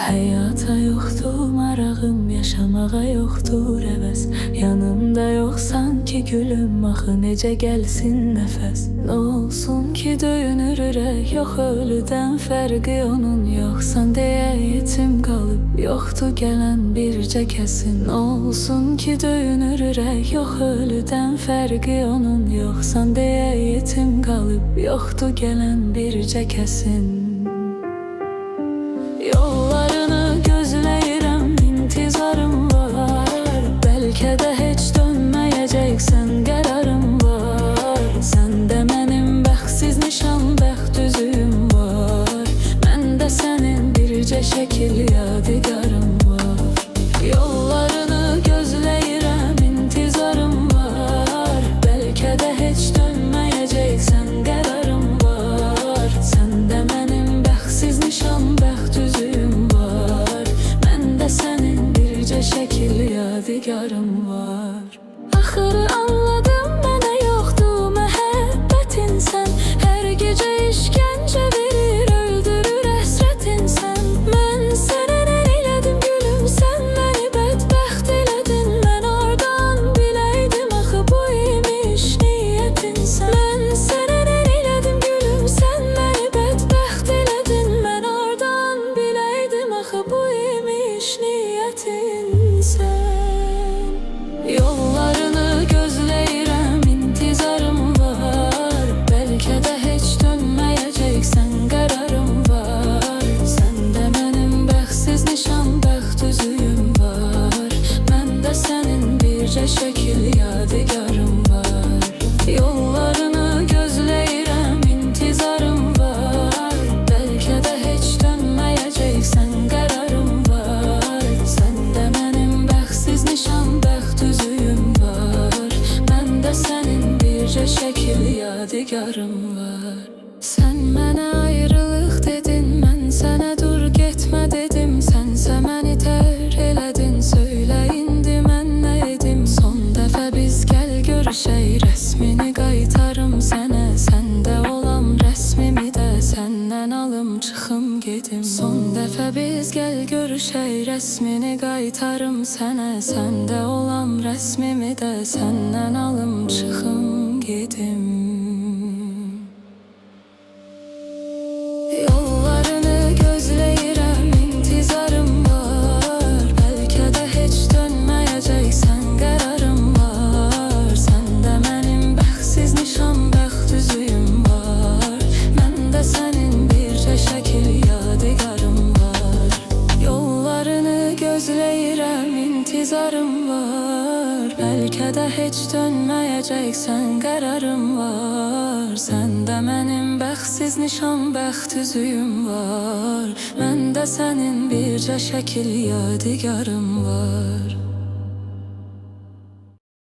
Hayata yoktu marağım, yaşamağa yoktur heves. Yanımda yok sanki gülüm, axı necə gelsin nefes. Ne olsun ki döyünür ürək, yok ölüden fərqi onun. Yoksan deyə yetim kalıp, yoktu gelen bircə kesin. Ne olsun ki döyünür ürək, yok ölüden fərqi onun. Yoksan deyə yetim kalıp, yoktu gelen bircə kesin. Yollarını gözləyirəm, intizarım var. Bəlkə də heç dönməyəcəksən, qərarım var. Səndə mənim bəxtsiz nişan, bəxt üzüyüm var. Məndə sənin bircə şəkil yadigarım var. Yollarını gözləyirəm, intizarım var. Bəlkə də heç dönməyəcəksən, qərarım var. Səndə mənim bəxtsiz nişan, bəxt üzüyüm var. Məndə sənin bircə şəkil yadigarım var. Axırı anladım, mənə yoxdur məhəbbətin sən. Hər gecə işgəncə verir, öldürür həsrətin sən. Mən sənə nə elədim gülüm, sən məni bədbəxt elədin. Mən oradan biləydim, axı bu imiş niyyətin sən. Mən sənə nə elədim gülüm, sən məni bədbəxt elədin. Mən oradan biləydim, axı bu imiş niyyətin sən. Yollarını gözləyirəm, intizarım var. Bəlkə də heç dönməyəcəksən, qərarım var. Səndə mənim bəxtsiz nişan, bəxt üzüyüm var. Məndə sənin bircə şəkil yadigarım var. Yollarını gözləyirəm, intizarım var. Bəlkə də heç dönməyəcəksən, qərarım var. Səndə mənim bəxtsiz nişan, bəxt üzüyüm var. Məndə sənin bircə şəkil yadigarım var. Sən mənə ayrılıq dedin, mən sənə dur getmə dedim. Sənsə məni tərk elədin, söylə indi mən nə edim. Son dəfə biz gəl görüşək, rəsmini qaytarım sənə. Səndə olan rəsmimi də səndən alım çıxım gedim. Son dəfə biz gəl görüşək, rəsmini qaytarım sənə. Səndə olan rəsmimi də səndən alım çıxım gedim. Yollarını gözləyirəm, intizarım var. Bəlkə də heç dönməyəcəksən, qərarım var. Səndə mənim bəxtsiz nişan, bəxt üzüyüm var. Məndə sənin bircə şəkil yadigarım var. Yollarını gözləyirəm, intizarım var. Bəlkə də heç dönməyəcəksən, qərarım var. Səndə mənim bəxtsiz nişan, bəxt üzüyüm var. Məndə sənin bircə şəkil yadigarım var.